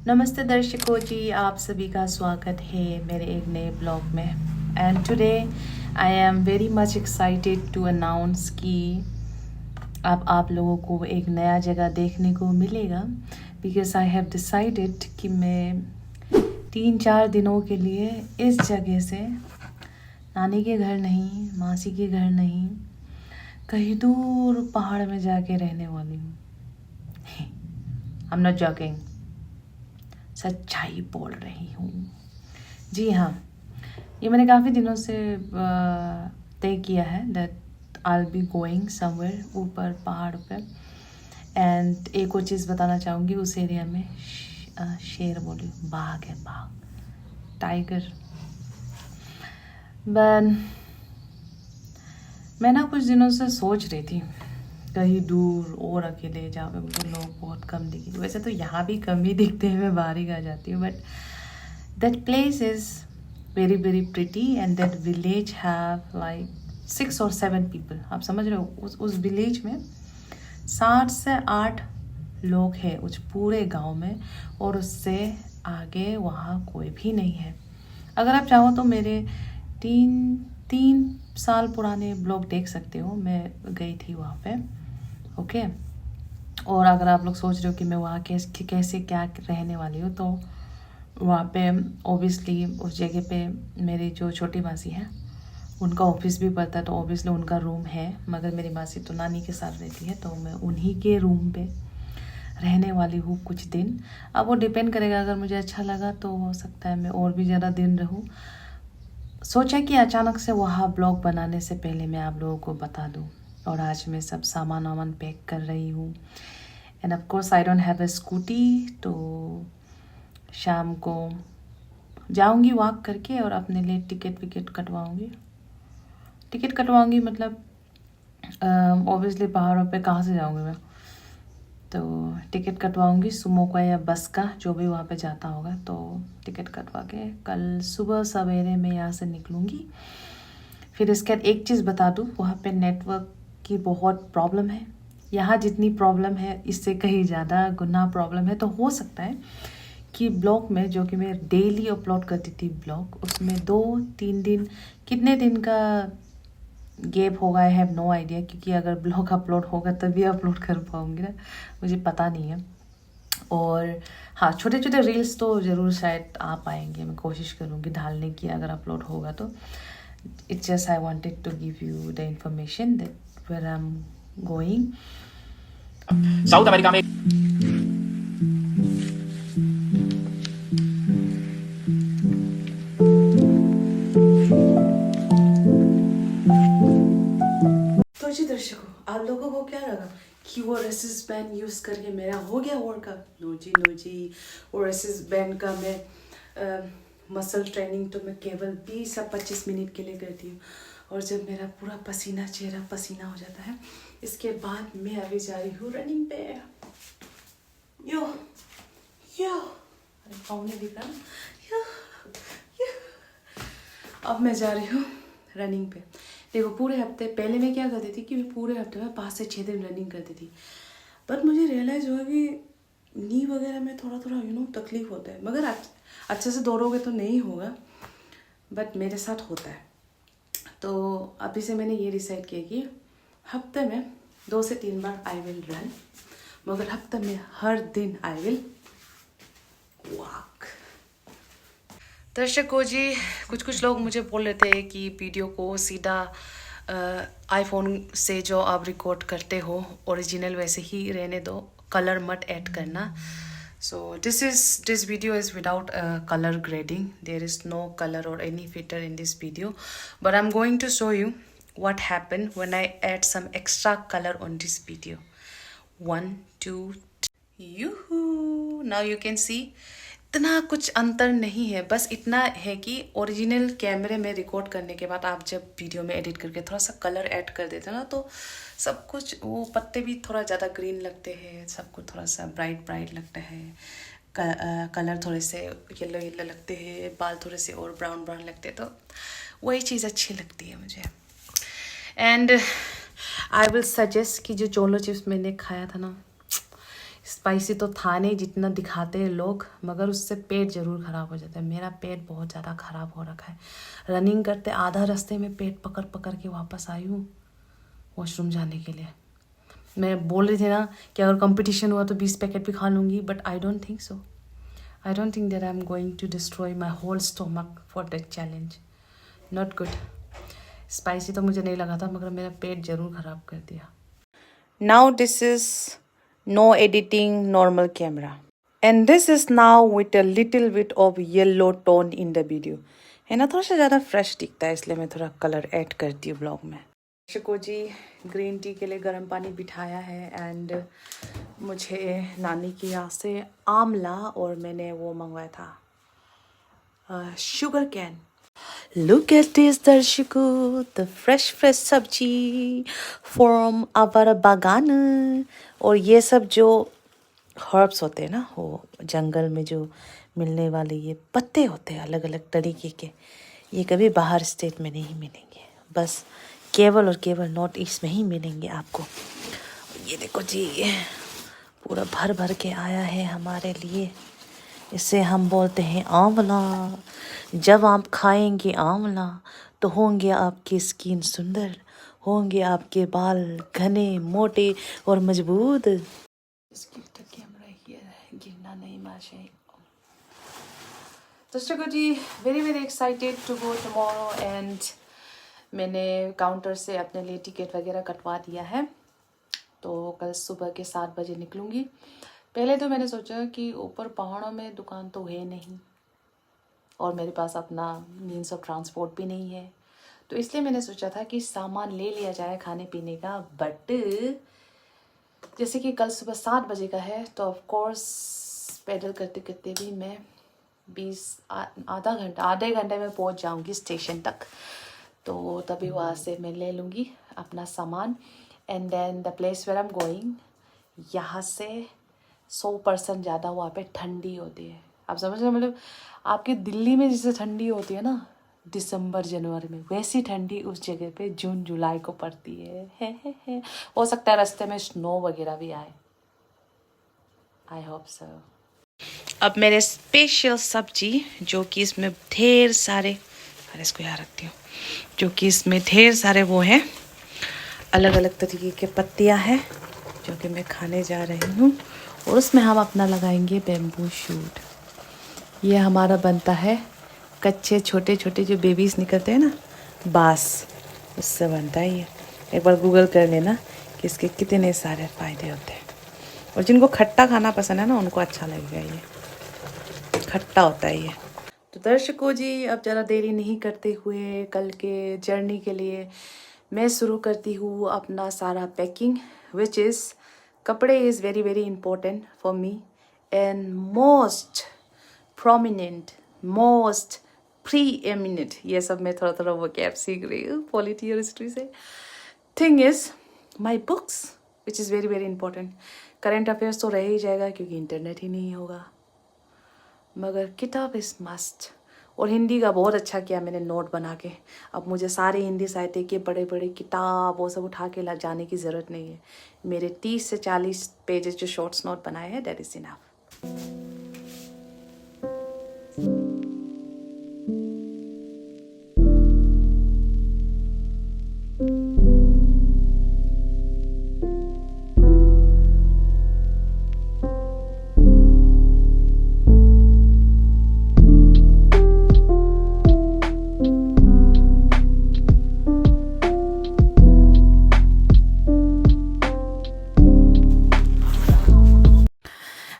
नमस्ते दर्शकों जी, आप सभी का स्वागत है मेरे एक नए ब्लॉग में। And today I am very much excited to announce कि अब आप लोगों को एक नया जगह देखने को मिलेगा, बिकॉज आई हैव डिसाइडेड कि मैं 3-4 दिनों के लिए इस जगह से नानी के घर नहीं, मासी के घर नहीं, कहीं दूर पहाड़ में जाके रहने वाली हूँ। आई एम नॉट जॉकिंग, सच्चाई बोल रही हूँ। जी हाँ, ये मैंने काफ़ी दिनों से तय किया है that I be going somewhere ऊपर पहाड़ पे। एंड एक और चीज़ बताना चाहूँगी, उस एरिया में शेर बोली, बाघ है, बाघ, टाइगर। मैं ना कुछ दिनों से सोच रही थी कहीं दूर और अकेले, जहाँ पे मुझे लोग बहुत कम दिखे। वैसे तो यहाँ भी कम ही दिखते हैं, मैं बाहर ही आ जाती हूँ, but that place is very very pretty and that village have like 6 or 7 people. आप समझ रहे हो, उस विलेज में 7 से 8 लोग हैं उस पूरे गांव में, और उससे आगे वहाँ कोई भी नहीं है। अगर आप चाहो तो मेरे 3 साल पुराने ब्लॉग देख सकते हो, मैं गई थी वहाँ पे। ओके, और अगर आप लोग सोच रहे हो कि मैं वहाँ कैसे क्या रहने वाली हूँ, तो वहाँ पे ओबियसली उस जगह पे मेरी जो छोटी मासी है उनका ऑफिस भी पड़ता है, तो ओबियसली उनका रूम है। मगर मेरी मासी तो नानी के साथ रहती है, तो मैं उन्हीं के रूम पे रहने वाली हूँ कुछ दिन। अब वो डिपेंड करेगा, अगर मुझे अच्छा लगा तो हो सकता है मैं और भी ज़्यादा दिन रहूँ। सोचा कि अचानक से वहाँ ब्लॉग बनाने से पहले मैं आप लोगों को बता दूँ, और आज मैं सब सामान वामान पैक कर रही हूँ। End of course I don't have a scooty, तो शाम को जाऊंगी वॉक करके और अपने लिए टिकट कटवाऊंगी। मतलब ऑब्वियसली पहाड़ों पे कहाँ से जाऊंगी मैं, तो टिकट कटवाऊंगी सुमो का या बस का, जो भी वहाँ पे जाता होगा। तो टिकट कटवा के कल सुबह सवेरे मैं यहाँ से निकलूँगी। फिर इसके बाद एक चीज़ बता दूँ, वहाँ पे नेटवर्क की बहुत प्रॉब्लम है। यहाँ जितनी प्रॉब्लम है इससे कहीं ज़्यादा गुना प्रॉब्लम है। तो हो सकता है कि ब्लॉग में, जो कि मैं डेली अपलोड करती थी ब्लॉग, उसमें 2-3 दिन, कितने दिन का गैप होगा आई हैव नो आइडिया, क्योंकि अगर ब्लॉग अपलोड होगा तभी अपलोड कर पाऊँगी ना, मुझे पता नहीं है। और हाँ, छोटे छोटे रील्स तो ज़रूर शायद आ पाएंगे, मैं कोशिश करूँगी डालने की अगर अपलोड होगा तो। It's just I wanted to give you the information that where I am going. South America में तो जी दर्शकों, आप लोगों को क्या लगा कि वो रेसिस बैंड यूज़ करके मेरा हो गया वर्कआउट? नो जी, वो रेसिस बैंड का मैं मसल ट्रेनिंग तो मैं केवल 20 या 25 मिनट के लिए करती हूँ। और जब मेरा पूरा चेहरा पसीना हो जाता है, इसके बाद मैं अभी जा रही हूँ रनिंग पे। यो यो, अरे पाँव नहीं दिख रहा ना। यो यो, अब मैं जा रही हूँ रनिंग पे। देखो, पूरे हफ्ते पहले मैं क्या करती थी कि मैं पूरे हफ्ते में 5 से 6 दिन रनिंग करती थी, पर मुझे रियलाइज़ हुआ कि नी वगैरह में थोड़ा थोड़ा तकलीफ़ होता है। मगर अच्छे से दौड़ोगे तो नहीं होगा, बट मेरे साथ होता है। तो अभी से मैंने ये डिसाइड किया कि हफ्ते में 2 से 3 बार आई विल रन, मगर हफ्ते में हर दिन आई विल वॉक। दर्शकों जी, कुछ लोग मुझे बोल रहे थे कि वीडियो को सीधा आईफोन से जो आप रिकॉर्ड करते हो ओरिजिनल वैसे ही रहने दो, कलर मत ऐड करना। So this video is without colour grading, there is no colour और any filter in this video, but I am going to show you what happened when I add some extra color on this video. 1, 2, Now you can see, इतना कुछ अंतर नहीं है, बस इतना है कि ओरिजिनल कैमरे में रिकॉर्ड करने के बाद आप जब वीडियो में एडिट करके थोड़ा सा कलर ऐड कर देते हो ना, तो सब कुछ, वो पत्ते भी थोड़ा ज़्यादा ग्रीन लगते हैं, सब कुछ थोड़ा सा ब्राइट लगता है, कलर थोड़े से येलो लगते हैं, बाल थोड़े से और ब्राउन लगते हैं, तो वही चीज़ अच्छी लगती है मुझे। एंड आई विल सजेस्ट कि जो चोलो चिप्स मैंने खाया था ना, स्पाइसी तो था नहीं जितना दिखाते हैं लोग, मगर उससे पेट ज़रूर ख़राब हो जाता है। मेरा पेट बहुत ज़्यादा ख़राब हो रखा है। रनिंग करते आधा रास्ते में पेट पकड़ पकड़ के वापस आई हूँ वॉशरूम जाने के लिए। मैं बोल रही थी ना कि अगर कंपटीशन हुआ तो 20 पैकेट भी खा लूँगी, but I don't think so. I don't think that I am going to destroy my whole stomach for that challenge. Not good. Spicy तो मुझे नहीं लगा था, मगर मेरा पेट ज़रूर ख़राब कर दिया। Now this is no editing, normal camera. And this is now with a little bit of yellow tone in the video. है ना, थोड़ा सा ज़्यादा फ्रेश दिखता है, इसलिए मैं थोड़ा कलर ऐड करती हूँ ब्लॉग में। दर्शकों जी, ग्रीन टी के लिए गर्म पानी बिठाया है एंड मुझे नानी के यहाँ से आमला और मैंने वो मंगवाया था sugar cane. Look at this दर्शकों, the fresh सब्जी from our बागान। और ये सब जो हर्ब्स होते हैं ना, वो जंगल में जो मिलने वाले ये पत्ते होते हैं अलग अलग तरीके के, ये कभी बाहर स्टेट में नहीं मिलेंगे, बस केवल और केवल नॉर्थ ईस्ट में ही मिलेंगे आपको। ये देखो जी, पूरा भर भर के आया है हमारे लिए। इसे हम बोलते हैं आंवला। जब आप खाएंगे आंवला तो होंगे आपकी स्किन सुंदर, होंगे आपके बाल घने मोटे और मजबूत। गिरना नहीं माशे। दर्शकों जी, very very excited to go tomorrow and मैंने काउंटर से अपने लिए टिकट वगैरह कटवा दिया है, तो कल सुबह के 7 बजे निकलूँगी। पहले तो मैंने सोचा कि ऊपर पहाड़ों में दुकान तो है नहीं और मेरे पास अपना मीन्स ऑफ ट्रांसपोर्ट भी नहीं है, तो इसलिए मैंने सोचा था कि सामान ले लिया जाए खाने पीने का। बट जैसे कि कल सुबह 7 बजे का है, तो ऑफ कोर्स पैदल करते करते भी मैं आधे घंटे में पहुंच जाऊंगी स्टेशन तक, तो तभी वहाँ से मैं ले लूँगी अपना सामान। And then the place where I am going, यहाँ से 100% ज़्यादा वहाँ पे ठंडी होती है। आप समझ रहे हो, मतलब आपकी दिल्ली में जैसे ठंडी होती है ना दिसंबर जनवरी में, वैसी ठंडी उस जगह पे जून जुलाई को पड़ती है। हो सकता है रास्ते में स्नो वगैरह भी आए, आई होप सो। अब मेरे स्पेशल सब्जी, जो कि इसमें ढेर सारे, अरे इसको यहाँ रखती हूँ, जो कि इसमें ढेर सारे वो हैं अलग अलग तरीके के पत्तियाँ हैं, जो कि मैं खाने जा रही हूँ। और उसमें हम अपना लगाएंगे बेम्बू शूट। ये हमारा बनता है कच्चे छोटे छोटे जो बेबीज़ निकलते हैं ना, बांस, उससे बनता है ये। एक बार गूगल कर लेना कि इसके कितने सारे फ़ायदे होते हैं। और जिनको खट्टा खाना पसंद है ना, उनको अच्छा लगेगा, ये खट्टा होता है ये। तो दर्शकों जी, अब ज़्यादा देरी नहीं करते हुए कल के जर्नी के लिए मैं शुरू करती हूँ अपना सारा पैकिंग, विच इज़ कपड़े is very very important for me and most prominent, most pre eminent, ये सब मैं थोड़ा थोड़ा वो कैप सीख रही हूँ पॉलिटी और हिस्ट्री से। Thing is my books which is very very important. Current affairs तो रह ही जाएगा क्योंकि इंटरनेट ही नहीं होगा, मगर किताब इज़ मस्ट। और हिंदी का बहुत अच्छा किया मैंने नोट बना के। अब मुझे सारे हिंदी साहित्य के बड़े बड़े किताब वो सब उठा के ला जाने की ज़रूरत नहीं है। मेरे 30 से 40 पेजेस जो शॉर्ट्स नोट बनाए हैं, दैट इज़ इनफ।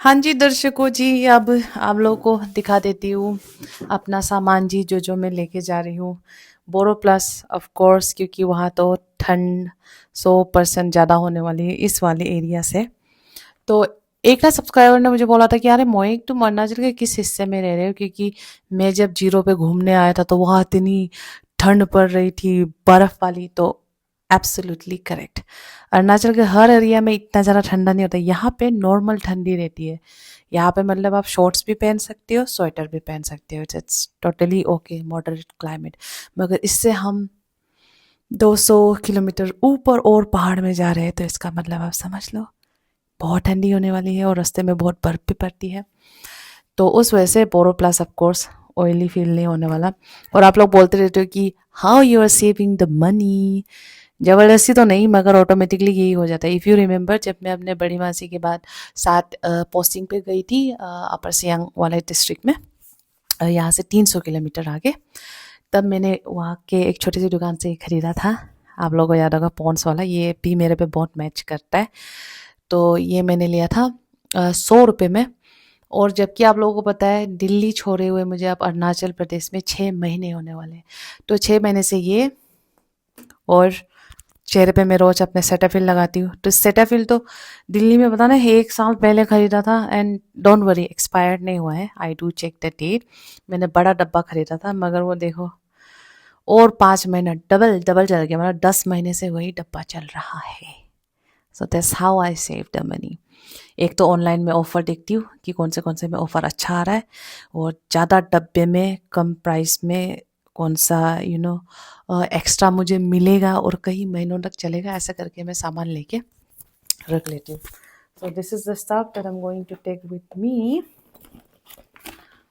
हाँ जी दर्शकों जी, अब आप लोगों को दिखा देती हूँ अपना सामान जी, जो जो मैं लेके जा रही हूँ। बोरो प्लस ऑफ कोर्स, क्योंकि वहाँ तो ठंड 100% ज़्यादा होने वाली है इस वाले एरिया से। तो एक ना सब्सक्राइबर ने मुझे बोला था कि अरे मोहित, तुम अरुणाचल के किस हिस्से में रह रहे हो, क्योंकि मैं जब जीरो पे घूमने आया था तो वहाँ इतनी ठंड पड़ रही थी, बर्फ वाली। तो एब्सोल्युटली करेक्ट, अरुणाचल के हर एरिया में इतना ज़्यादा ठंडा नहीं होता, यहाँ पे नॉर्मल ठंडी रहती है। यहाँ पे मतलब आप शॉर्ट्स भी पहन सकते हो, स्वेटर भी पहन सकते हो, it's totally okay, moderate climate. मगर इससे हम 200 किलोमीटर ऊपर और पहाड़ में जा रहे हैं, तो इसका मतलब आप समझ लो बहुत ठंडी होने वाली है और रास्ते में बहुत बर्फ़ भी पड़ती है, तो उस वजह से BoroPlus of course oily feel नहीं होने वाला। और आप लोग बोलते रहते हो कि how you are saving the money, ज़बरदस्ती तो नहीं मगर ऑटोमेटिकली यही हो जाता है। इफ़ यू रिमेंबर, जब मैं अपने बड़ी मासी के बाद साथ पोस्टिंग पे गई थी अपर सियांग वाले डिस्ट्रिक्ट में, यहाँ से 300 किलोमीटर आगे, तब मैंने वहाँ के एक छोटी सी दुकान से ख़रीदा था। आप लोगों को याद होगा पॉन्ड्स वाला, ये भी मेरे पे बहुत मैच करता है। तो ये मैंने लिया था 100 रुपये में। और जबकि आप लोगों को पता है दिल्ली छोड़े हुए मुझे अब अरुणाचल प्रदेश में 6 महीने होने वाले हैं, तो 6 महीने से ये, और चेहरे पे मैं रोज़ अपने सेटाफिल लगाती हूँ। तो सेटाफिल तो दिल्ली में पता ना 1 साल पहले ख़रीदा था, एंड डोंट वरी एक्सपायर्ड नहीं हुआ है, I do check the date. मैंने बड़ा डब्बा ख़रीदा था मगर वो देखो और 5 महीना डबल डबल चल गया, मतलब 10 महीने से वही डब्बा चल रहा है। So that's how I save the money. एक तो ऑनलाइन में ऑफ़र देखती हूँ कि कौन से में ऑफ़र अच्छा आ रहा है, और ज़्यादा डब्बे में कम प्राइस में कौन सा एक्स्ट्रा मुझे मिलेगा और कई महीनों तक चलेगा, ऐसा करके मैं सामान लेके रख लेती हूँ। So this is the stuff that I am going to take with me.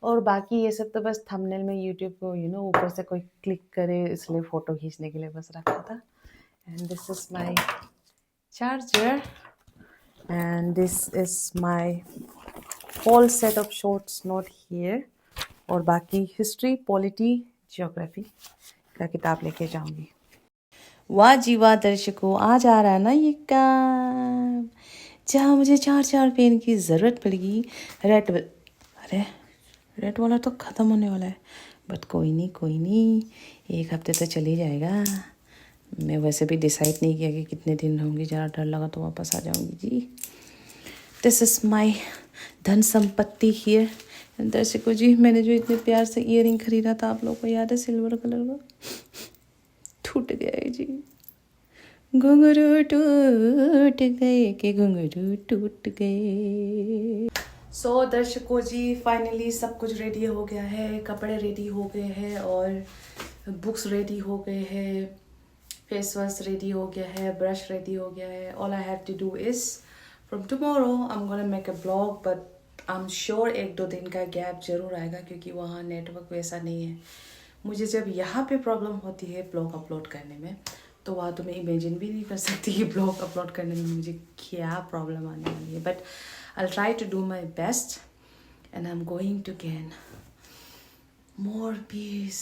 और बाकी ये सब तो बस थंबनेल में यूट्यूब को ऊपर से कोई क्लिक करे इसलिए फ़ोटो खींचने के लिए बस रखा था। And this is my charger, and this is my whole set of shorts note here, और बाकी हिस्ट्री, पॉलिटी, जियोग्राफी का किताब लेके जाऊंगी। वाह जी वाह दर्शकों, आज आ रहा है ना ये काम, जहाँ मुझे 4 पेन की ज़रूरत पड़ेगी। अरे रेड वाला तो ख़त्म होने वाला है, बट कोई नहीं, 1 हफ्ते तो चल ही जाएगा। मैं वैसे भी डिसाइड नहीं किया कि कितने दिन रहूँगी, ज़रा डर लगा तो वापस आ जाऊँगी जी। दिस इज़ माई धन संपत्ति हियर। दर्शकों जी, मैंने जो इतने प्यार से ईयरिंग खरीदा था, आप लोगों को याद है, सिल्वर कलर का, टूट गया है जी। घुंघरू टूट गए कि घुंघरू टूट गए। सो दर्शकों जी, फाइनली सब कुछ रेडी हो गया है, कपड़े रेडी हो गए हैं और बुक्स रेडी हो गए हैं, फेस वॉश रेडी हो गया है, ब्रश रेडी हो गया है। All I have to do is from tomorrow I am gonna make a blog, but I am sure 1-2 दिन का गैप जरूर आएगा, क्योंकि वहाँ नेटवर्क वैसा नहीं है। मुझे जब यहाँ पे प्रॉब्लम होती है ब्लॉग अपलोड करने में, तो वहाँ तो मैं इमेजिन भी नहीं कर सकती कि ब्लॉग अपलोड करने में मुझे क्या प्रॉब्लम आने वाली है। But I will try to do my best and I am going to gain more peace,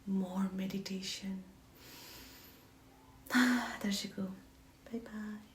more meditation. दर्शकों, बाय बाय।